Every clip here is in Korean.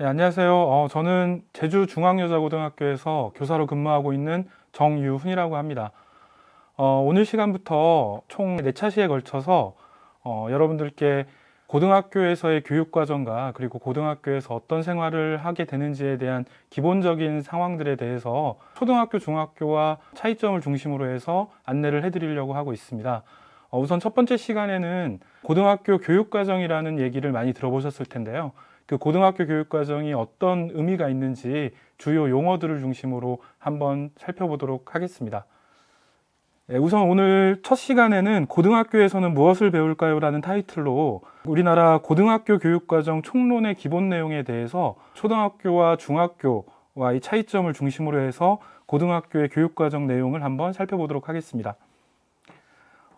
네, 안녕하세요. 저는 제주중앙여자고등학교에서 교사로 근무하고 있는 정유훈이라고 합니다. 오늘 시간부터 총 4차시에 걸쳐서 여러분들께 고등학교에서의 교육과정과 그리고 고등학교에서 어떤 생활을 하게 되는지에 대한 기본적인 상황들에 대해서 초등학교, 중학교와 차이점을 중심으로 해서 안내를 해드리려고 하고 있습니다. 우선 첫 번째 시간에는 고등학교 교육과정이라는 얘기를 많이 들어보셨을 텐데요. 그 고등학교 교육과정이 어떤 의미가 있는지 주요 용어들을 중심으로 한번 살펴보도록 하겠습니다. 우선 오늘 첫 시간에는 고등학교에서는 무엇을 배울까요? 라는 타이틀로 우리나라 고등학교 교육과정 총론의 기본 내용에 대해서 초등학교와 중학교와의 차이점을 중심으로 해서 고등학교의 교육과정 내용을 한번 살펴보도록 하겠습니다.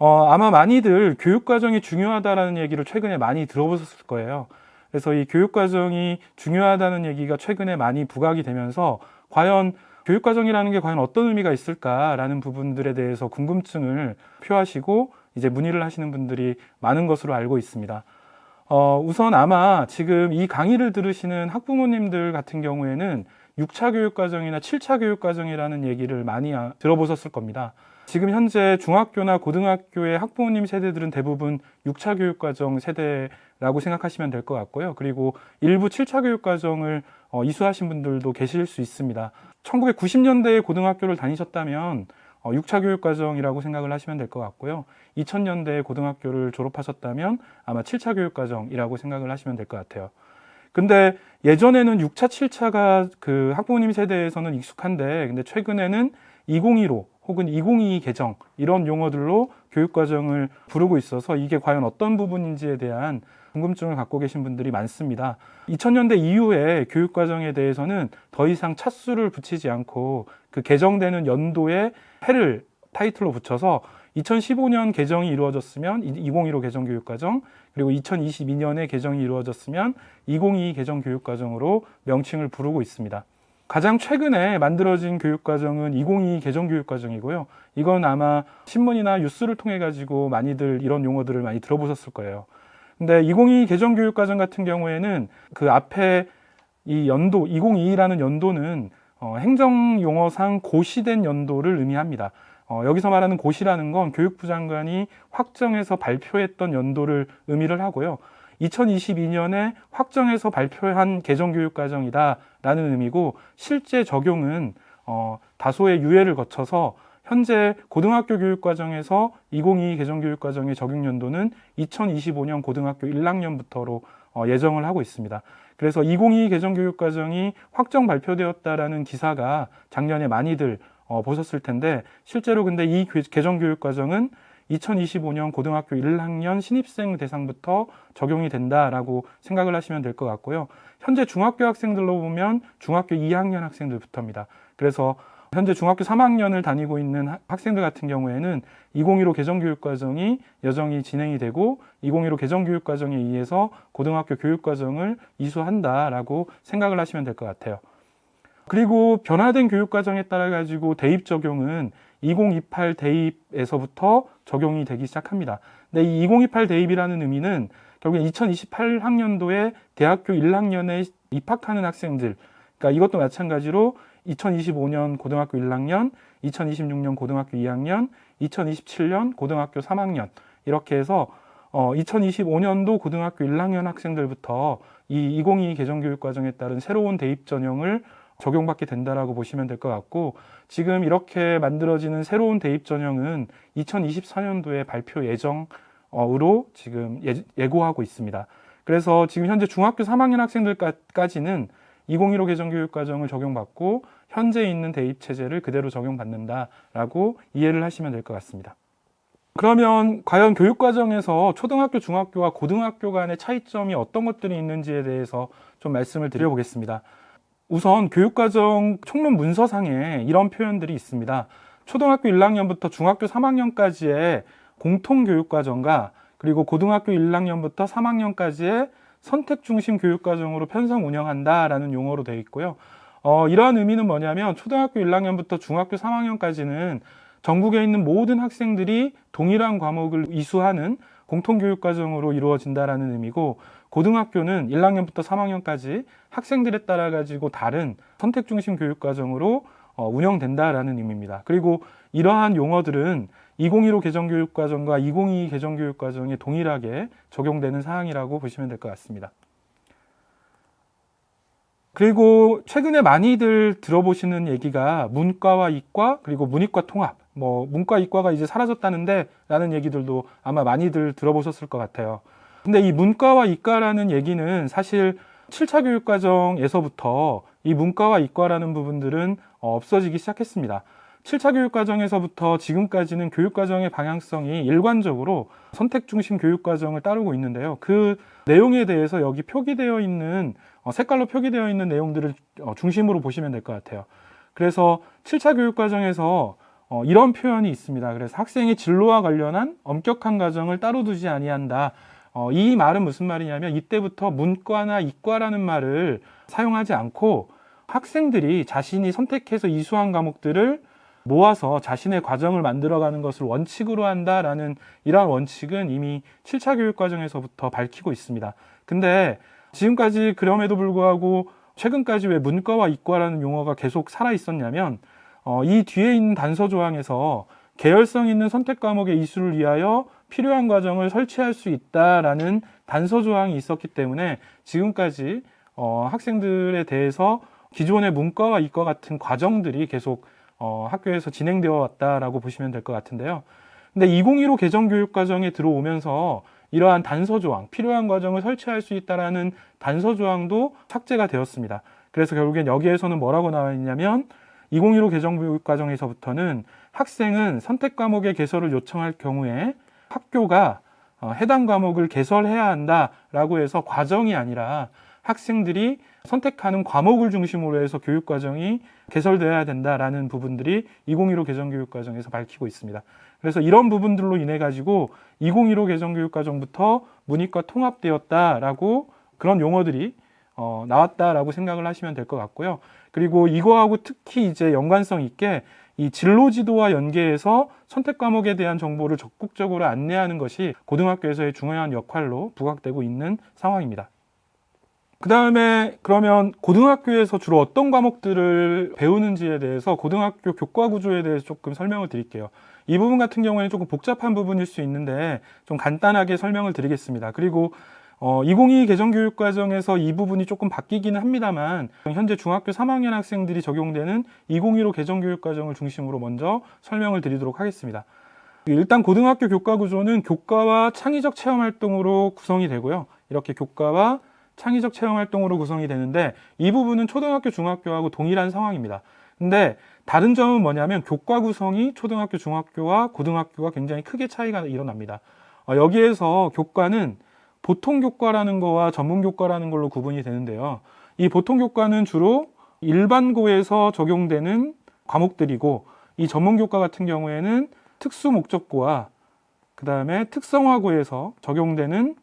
아마 많이들 교육과정이 중요하다는 얘기를 최근에 많이 들어보셨을 거예요. 그래서 이 교육과정이 중요하다는 얘기가 최근에 많이 부각이 되면서 과연 교육과정이라는 게 과연 어떤 의미가 있을까라는 부분들에 대해서 궁금증을 표하시고 이제 문의를 하시는 분들이 많은 것으로 알고 있습니다. 우선 아마 지금 이 강의를 들으시는 학부모님들 같은 경우에는 6차 교육과정이나 7차 교육과정이라는 얘기를 많이 들어보셨을 겁니다. 지금 현재 중학교나 고등학교의 학부모님 세대들은 대부분 6차 교육과정 세대라고 생각하시면 될 것 같고요. 그리고 일부 7차 교육과정을 이수하신 분들도 계실 수 있습니다. 1990년대에 고등학교를 다니셨다면 6차 교육과정이라고 생각을 하시면 될 것 같고요. 2000년대에 고등학교를 졸업하셨다면 아마 7차 교육과정이라고 생각을 하시면 될 것 같아요. 근데 예전에는 6차, 7차가 그 학부모님 세대에서는 익숙한데 근데 최근에는 2015 혹은 2022 개정 이런 용어들로 교육과정을 부르고 있어서 이게 과연 어떤 부분인지에 대한 궁금증을 갖고 계신 분들이 많습니다. 2000년대 이후에 교육과정에 대해서는 더 이상 차수를 붙이지 않고 그 개정되는 연도에 해를 타이틀로 붙여서 2015년 개정이 이루어졌으면 2015 개정 교육과정, 그리고 2022년에 개정이 이루어졌으면 2022 개정 교육과정으로 명칭을 부르고 있습니다. 가장 최근에 만들어진 교육과정은 2022 개정 교육과정이고요. 이건 아마 신문이나 뉴스를 통해 가지고 많이들 이런 용어들을 많이 들어보셨을 거예요. 근데 2022 개정 교육과정 같은 경우에는 그 앞에 이 연도, 2022라는 연도는 행정용어상 고시된 연도를 의미합니다. 여기서 말하는 고시라는 건 교육부 장관이 확정해서 발표했던 연도를 의미를 하고요. 2022년에 확정해서 발표한 개정교육과정이다 라는 의미고 실제 적용은 다소의 유예를 거쳐서 현재 고등학교 교육과정에서 2022 개정교육과정의 적용연도는 2025년 고등학교 1학년부터로 예정을 하고 있습니다. 그래서 2022 개정교육과정이 확정 발표되었다라는 기사가 작년에 많이들 보셨을 텐데 실제로 근데 이 개정교육과정은 2025년 고등학교 1학년 신입생 대상부터 적용이 된다라고 생각을 하시면 될 것 같고요. 현재 중학교 학생들로 보면 중학교 2학년 학생들부터입니다. 그래서 현재 중학교 3학년을 다니고 있는 학생들 같은 경우에는 2015 개정교육과정이 여정이 진행이 되고 2015 개정교육과정에 의해서 고등학교 교육과정을 이수한다라고 생각을 하시면 될 것 같아요. 그리고 변화된 교육과정에 따라 가지고 대입 적용은 2028 대입에서부터 적용이 되기 시작합니다. 근데 이 2028 대입이라는 의미는 결국에 2028학년도에 대학교 1학년에 입학하는 학생들, 그러니까 이것도 마찬가지로 2025년 고등학교 1학년, 2026년 고등학교 2학년, 2027년 고등학교 3학년 이렇게 해서 2025년도 고등학교 1학년 학생들부터 이 2022 개정교육과정에 따른 새로운 대입 전형을 적용받게 된다라고 보시면 될 것 같고 지금 이렇게 만들어지는 새로운 대입 전형은 2024년도에 발표 예정으로 지금 예고하고 있습니다. 그래서 지금 현재 중학교 3학년 학생들까지는 2015 개정교육과정을 적용받고 현재 있는 대입 체제를 그대로 적용받는다라고 이해를 하시면 될 것 같습니다. 그러면 과연 교육과정에서 초등학교, 중학교와 고등학교 간의 차이점이 어떤 것들이 있는지에 대해서 좀 말씀을 드려보겠습니다. 우선 교육과정 총론 문서상에 이런 표현들이 있습니다. 초등학교 1학년부터 중학교 3학년까지의 공통교육과정과 그리고 고등학교 1학년부터 3학년까지의 선택중심 교육과정으로 편성 운영한다라는 용어로 되어 있고요. 이러한 의미는 뭐냐면 초등학교 1학년부터 중학교 3학년까지는 전국에 있는 모든 학생들이 동일한 과목을 이수하는 공통교육과정으로 이루어진다라는 의미고, 고등학교는 1학년부터 3학년까지 학생들에 따라 가지고 다른 선택중심 교육과정으로 운영된다라는 의미입니다. 그리고 이러한 용어들은 2015 개정교육과정과 2022 개정교육과정에 동일하게 적용되는 사항이라고 보시면 될 것 같습니다. 그리고 최근에 많이들 들어보시는 얘기가 문과와 이과, 그리고 문이과 통합, 문과 이과가 이제 사라졌다는데 라는 얘기들도 아마 많이들 들어보셨을 것 같아요. 근데 이 문과와 이과라는 얘기는 사실 7차 교육과정에서부터 이 문과와 이과라는 부분들은 없어지기 시작했습니다. 7차 교육과정에서부터 지금까지는 교육과정의 방향성이 일관적으로 선택중심 교육과정을 따르고 있는데요. 그 내용에 대해서 여기 표기되어 있는, 색깔로 표기되어 있는 내용들을 중심으로 보시면 될 것 같아요. 그래서 7차 교육과정에서 이런 표현이 있습니다. 그래서 학생의 진로와 관련한 엄격한 과정을 따로 두지 아니한다. 이 말은 무슨 말이냐면, 이때부터 문과나 이과라는 말을 사용하지 않고 학생들이 자신이 선택해서 이수한 과목들을 모아서 자신의 과정을 만들어가는 것을 원칙으로 한다라는 이러한 원칙은 이미 7차 교육과정에서부터 밝히고 있습니다. 근데 지금까지 그럼에도 불구하고 최근까지 왜 문과와 이과라는 용어가 계속 살아 있었냐면, 이 뒤에 있는 단서 조항에서 계열성 있는 선택 과목의 이수를 위하여 필요한 과정을 설치할 수 있다라는 단서 조항이 있었기 때문에 지금까지 학생들에 대해서 기존의 문과와 이과 같은 과정들이 계속 학교에서 진행되어 왔다라고 보시면 될 것 같은데요. 근데 2015 개정교육과정에 들어오면서 이러한 단서 조항, 필요한 과정을 설치할 수 있다라는 단서 조항도 삭제가 되었습니다. 그래서 결국엔 여기에서는 뭐라고 나와 있냐면, 2015 개정교육과정에서부터는 학생은 선택 과목의 개설을 요청할 경우에 학교가 해당 과목을 개설해야 한다라고 해서 과정이 아니라 학생들이 선택하는 과목을 중심으로 해서 교육과정이 개설되어야 된다라는 부분들이 2015 개정교육과정에서 밝히고 있습니다. 그래서 이런 부분들로 인해 가지고 2015 개정교육과정부터 문이과 통합되었다라고 그런 용어들이 나왔다라고 생각을 하시면 될 것 같고요. 그리고 이거하고 특히 이제 연관성 있게 이 진로 지도와 연계해서 선택 과목에 대한 정보를 적극적으로 안내하는 것이 고등학교에서의 중요한 역할로 부각되고 있는 상황입니다. 그 다음에 그러면 고등학교에서 주로 어떤 과목들을 배우는지에 대해서 고등학교 교과 구조에 대해서 조금 설명을 드릴게요. 이 부분 같은 경우에는 조금 복잡한 부분일 수 있는데 좀 간단하게 설명을 드리겠습니다. 그리고 2022 개정교육과정에서 이 부분이 조금 바뀌기는 합니다만, 현재 중학교 3학년 학생들이 적용되는 2015 개정교육과정을 중심으로 먼저 설명을 드리도록 하겠습니다. 일단 고등학교 교과 구조는 교과와 창의적 체험활동으로 구성이 되고요. 이렇게 교과와 창의적 체험활동으로 구성이 되는데, 이 부분은 초등학교, 중학교하고 동일한 상황입니다. 근데 다른 점은 뭐냐면, 교과 구성이 초등학교, 중학교와 고등학교가 굉장히 크게 차이가 일어납니다. 여기에서 교과는 보통 교과라는 거와 전문 교과라는 걸로 구분이 되는데요. 이 보통 교과는 주로 일반고에서 적용되는 과목들이고, 이 전문 교과 같은 경우에는 특수 목적고와 그 다음에 특성화고에서 적용되는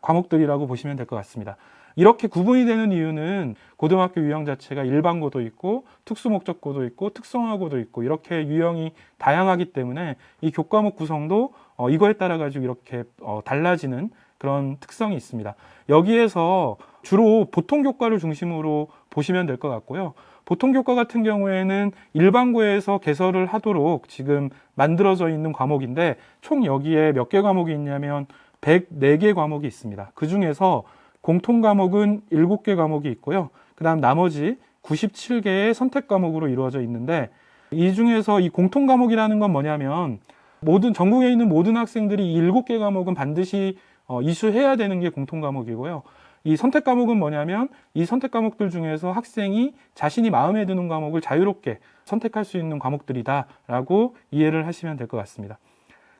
과목들이라고 보시면 될 것 같습니다. 이렇게 구분이 되는 이유는 고등학교 유형 자체가 일반고도 있고 특수 목적고도 있고 특성화고도 있고 이렇게 유형이 다양하기 때문에 이 교과목 구성도 이거에 따라 가지고 이렇게 달라지는 그런 특성이 있습니다. 여기에서 주로 보통 교과를 중심으로 보시면 될 것 같고요. 보통 교과 같은 경우에는 일반고에서 개설을 하도록 지금 만들어져 있는 과목인데, 총 여기에 몇 개 과목이 있냐면 104개 과목이 있습니다. 그 중에서 공통 과목은 7개 과목이 있고요. 그 다음 나머지 97개의 선택 과목으로 이루어져 있는데, 이 중에서 이 공통 과목이라는 건 뭐냐면, 전국에 있는 모든 학생들이 이 7개 과목은 반드시 이수해야 되는 게 공통 과목이고요. 이 선택 과목은 뭐냐면, 이 선택 과목들 중에서 학생이 자신이 마음에 드는 과목을 자유롭게 선택할 수 있는 과목들이다라고 이해를 하시면 될 것 같습니다.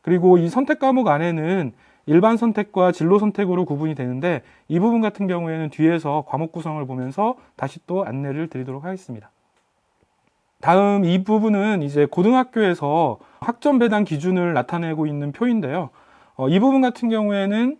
그리고 이 선택 과목 안에는 일반 선택과 진로 선택으로 구분이 되는데, 이 부분 같은 경우에는 뒤에서 과목 구성을 보면서 다시 또 안내를 드리도록 하겠습니다. 다음 이 부분은 이제 고등학교에서 학점 배당 기준을 나타내고 있는 표인데요. 이 부분 같은 경우에는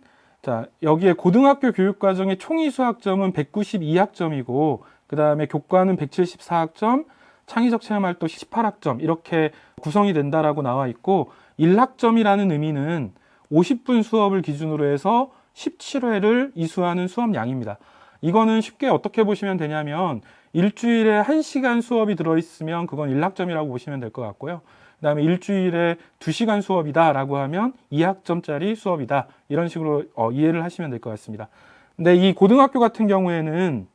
여기에 고등학교 교육과정의 총이수 학점은 192학점이고, 그 다음에 교과는 174학점, 창의적 체험활동 18학점 이렇게 구성이 된다라고 나와 있고, 1학점이라는 의미는 50분 수업을 기준으로 해서 17회를 이수하는 수업량입니다. 이거는 쉽게 어떻게 보시면 되냐면 일주일에 1시간 수업이 들어있으면 그건 1학점이라고 보시면 될 것 같고요. 그 다음에 일주일에 2시간 수업이다 라고 하면 2학점짜리 수업이다, 이런 식으로 이해를 하시면 될 것 같습니다. 근데 이 고등학교 같은 경우에는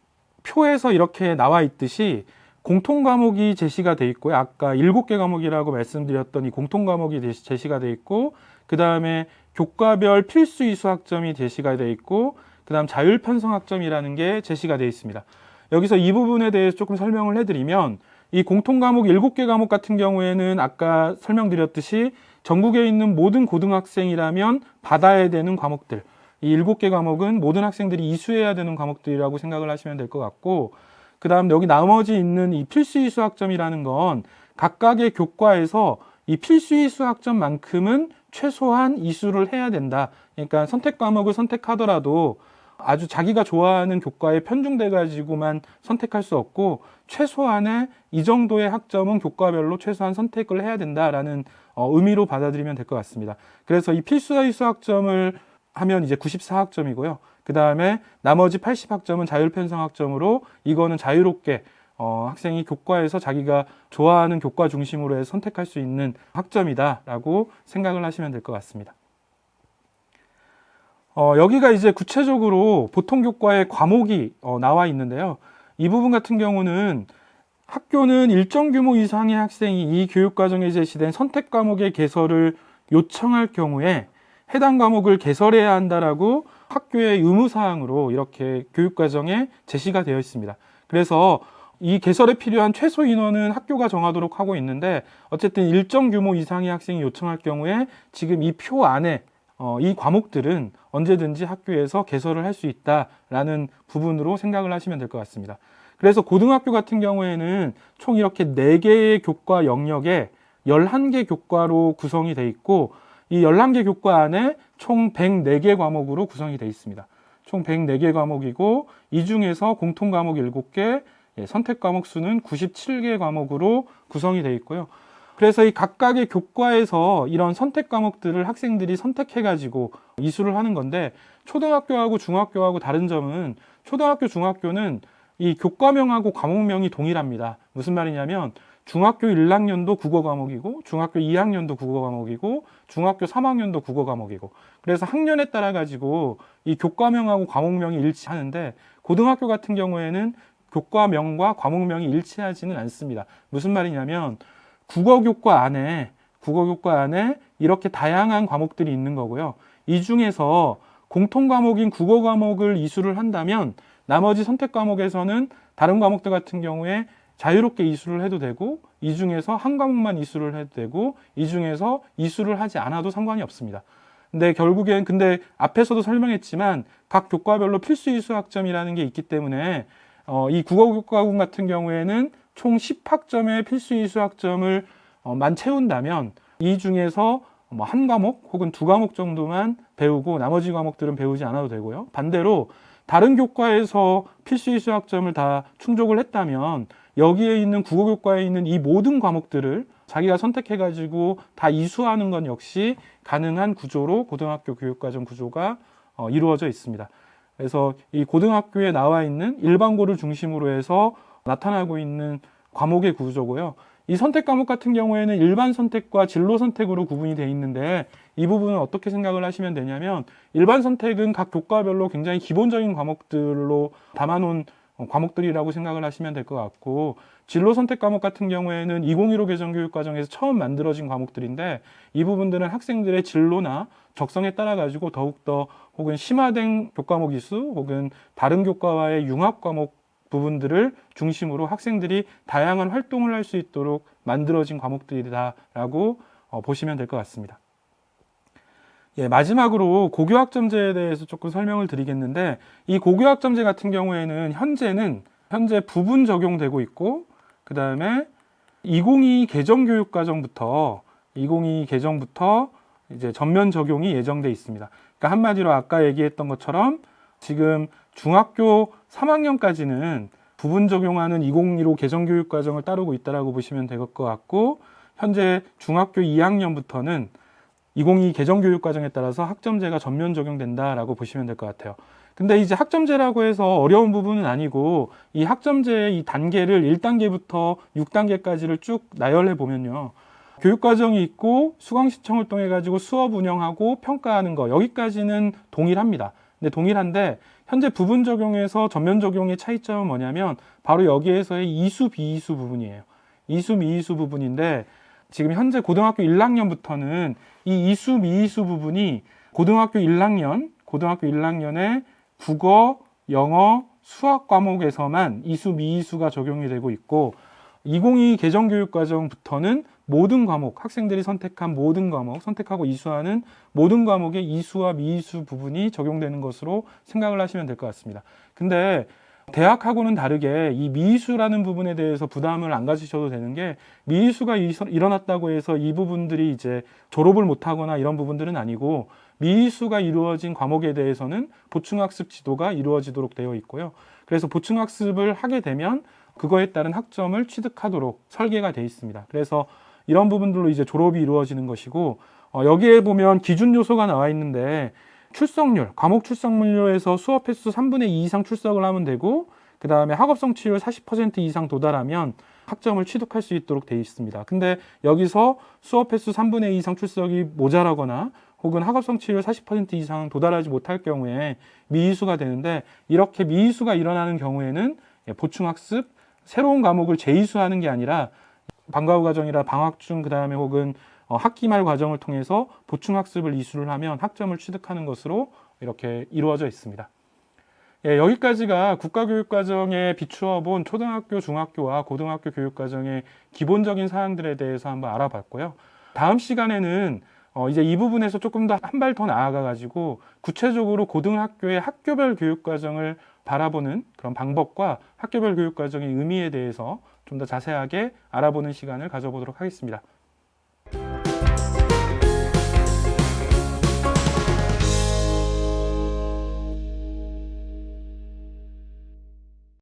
표에서 이렇게 나와 있듯이 공통 과목이 제시가 돼 있고요. 아까 7개 과목이라고 말씀드렸던 이 공통 과목이 제시가 돼 있고, 그 다음에 교과별 필수 이수 학점이 제시가 돼 있고, 그 다음 자율 편성 학점이라는 게 제시가 돼 있습니다. 여기서 이 부분에 대해서 조금 설명을 해드리면, 이 공통 과목 7개 과목 같은 경우에는 아까 설명드렸듯이 전국에 있는 모든 고등학생이라면 받아야 되는 과목들, 이 7개 과목은 모든 학생들이 이수해야 되는 과목들이라고 생각을 하시면 될 것 같고, 그 다음 여기 나머지 있는 이 필수 이수 학점이라는 건 각각의 교과에서 이 필수 이수 학점만큼은 최소한 이수를 해야 된다. 그러니까 선택 과목을 선택하더라도 아주 자기가 좋아하는 교과에 편중돼 가지고만 선택할 수 없고, 최소한의 이 정도의 학점은 교과별로 최소한 선택을 해야 된다라는 의미로 받아들이면 될 것 같습니다. 그래서 이 필수 이수 학점을 하면 이제 94학점이고요. 그 다음에 나머지 80학점은 자율 편성 학점으로, 이거는 자유롭게 학생이 교과에서 자기가 좋아하는 교과 중심으로 해서 선택할 수 있는 학점이다라고 생각을 하시면 될 것 같습니다. 여기가 이제 구체적으로 보통 교과의 과목이 나와 있는데요. 이 부분 같은 경우는 학교는 일정 규모 이상의 학생이 이 교육과정에 제시된 선택 과목의 개설을 요청할 경우에 해당 과목을 개설해야 한다라고 학교의 의무사항으로 이렇게 교육과정에 제시가 되어 있습니다. 그래서 이 개설에 필요한 최소 인원은 학교가 정하도록 하고 있는데, 어쨌든 일정 규모 이상의 학생이 요청할 경우에 지금 이 표 안에 이 과목들은 언제든지 학교에서 개설을 할 수 있다라는 부분으로 생각을 하시면 될 것 같습니다. 그래서 고등학교 같은 경우에는 총 이렇게 4개의 교과 영역에 11개 교과로 구성이 되어 있고, 이 11개 교과 안에 총 104개 과목으로 구성이 되어 있습니다. 총 104개 과목이고, 이 중에서 공통 과목 7개, 선택 과목 수는 97개 과목으로 구성이 되어 있고요. 그래서 이 각각의 교과에서 이런 선택 과목들을 학생들이 선택해가지고 이수를 하는 건데, 초등학교하고 중학교하고 다른 점은 초등학교, 중학교는 이 교과명하고 과목명이 동일합니다. 무슨 말이냐면 중학교 1학년도 국어 과목이고, 중학교 2학년도 국어 과목이고, 중학교 3학년도 국어 과목이고, 그래서 학년에 따라 가지고 이 교과명하고 과목명이 일치하는데, 고등학교 같은 경우에는 교과명과 과목명이 일치하지는 않습니다. 무슨 말이냐면 국어 교과 안에 이렇게 다양한 과목들이 있는 거고요. 이 중에서 공통 과목인 국어 과목을 이수를 한다면 나머지 선택 과목에서는 다른 과목들 같은 경우에 자유롭게 이수를 해도 되고, 이 중에서 한 과목만 이수를 해도 되고, 이 중에서 이수를 하지 않아도 상관이 없습니다. 근데 결국엔 앞에서도 설명했지만 각 교과별로 필수 이수 학점이라는 게 있기 때문에 이 국어교과군 같은 경우에는 총 10학점의 필수 이수 학점을 만 채운다면 이 중에서 한 과목 혹은 2과목 정도만 배우고 나머지 과목들은 배우지 않아도 되고요. 반대로 다른 교과에서 필수 이수 학점을 다 충족을 했다면 여기에 있는 국어교과에 있는 이 모든 과목들을 자기가 선택해가지고 다 이수하는 건 역시 가능한 구조로 고등학교 교육과정 구조가 이루어져 있습니다. 그래서 이 고등학교에 나와 있는 일반고를 중심으로 해서 나타나고 있는 과목의 구조고요. 이 선택 과목 같은 경우에는 일반 선택과 진로 선택으로 구분이 되어 있는데, 이 부분은 어떻게 생각을 하시면 되냐면 일반 선택은 각 교과별로 굉장히 기본적인 과목들로 담아놓은 과목들이라고 생각을 하시면 될 것 같고, 진로 선택 과목 같은 경우에는 2015 개정교육과정에서 처음 만들어진 과목들인데, 이 부분들은 학생들의 진로나 적성에 따라 가지고 더욱더 혹은 심화된 교과목 이수 혹은 다른 교과와의 융합 과목 부분들을 중심으로 학생들이 다양한 활동을 할 수 있도록 만들어진 과목들이다라고 보시면 될 것 같습니다. 마지막으로 고교학점제에 대해서 조금 설명을 드리겠는데, 이 고교학점제 같은 경우에는 현재 부분 적용되고 있고, 그 다음에 2022 개정교육과정부터 이제 전면 적용이 예정돼 있습니다. 그러니까 한마디로 아까 얘기했던 것처럼 지금 중학교 3학년까지는 부분 적용하는 2015 개정교육과정을 따르고 있다라고 보시면 될 것 같고, 현재 중학교 2학년부터는 2022 개정교육과정에 따라서 학점제가 전면 적용된다라고 보시면 될 것 같아요. 근데 이제 학점제라고 해서 어려운 부분은 아니고 이 학점제의 이 단계를 1단계부터 6단계까지를 쭉 나열해 보면요. 교육과정이 있고 수강 신청을 통해 가지고 수업 운영하고 평가하는 거 여기까지는 동일합니다. 근데 동일한데 현재 부분 적용에서 전면 적용의 차이점은 뭐냐면 바로 여기에서의 이수 비이수 부분이에요. 이수 미이수 부분인데 지금 현재 고등학교 1학년부터는 이 이수 미이수 부분이 고등학교 1학년에 국어, 영어, 수학 과목에서만 이수 미이수가 적용이 되고 있고 2022 개정교육과정부터는 모든 과목, 학생들이 선택한 모든 과목, 선택하고 이수하는 모든 과목의 이수와 미이수 부분이 적용되는 것으로 생각을 하시면 될 것 같습니다. 근데 대학하고는 다르게 이 미이수라는 부분에 대해서 부담을 안 가지셔도 되는 게 미이수가 일어났다고 해서 이 부분들이 이제 졸업을 못하거나 이런 부분들은 아니고 미이수가 이루어진 과목에 대해서는 보충학습 지도가 이루어지도록 되어 있고요. 그래서 보충학습을 하게 되면 그거에 따른 학점을 취득하도록 설계가 되어 있습니다. 그래서 이런 부분들로 이제 졸업이 이루어지는 것이고 여기에 보면 기준 요소가 나와 있는데 출석률, 과목 출석률에서 수업 횟수 3분의 2 이상 출석을 하면 되고 그 다음에 학업 성취율 40% 이상 도달하면 학점을 취득할 수 있도록 되어 있습니다. 근데 여기서 수업 횟수 3분의 2 이상 출석이 모자라거나 혹은 학업 성취율 40% 이상 도달하지 못할 경우에 미이수가 되는데 이렇게 미이수가 일어나는 경우에는 보충학습, 새로운 과목을 재이수하는 게 아니라 방과 후 과정이라 방학 중 그다음에 혹은 학기 말 과정을 통해서 보충학습을 이수를 하면 학점을 취득하는 것으로 이렇게 이루어져 있습니다. 예, 여기까지가 국가교육과정에 비추어 본 초등학교, 중학교와 고등학교 교육과정의 기본적인 사항들에 대해서 한번 알아봤고요. 다음 시간에는 이제 이 부분에서 조금 더 한 발 더 나아가 가지고 구체적으로 고등학교의 학교별 교육과정을 바라보는 그런 방법과 학교별 교육과정의 의미에 대해서 좀 더 자세하게 알아보는 시간을 가져보도록 하겠습니다.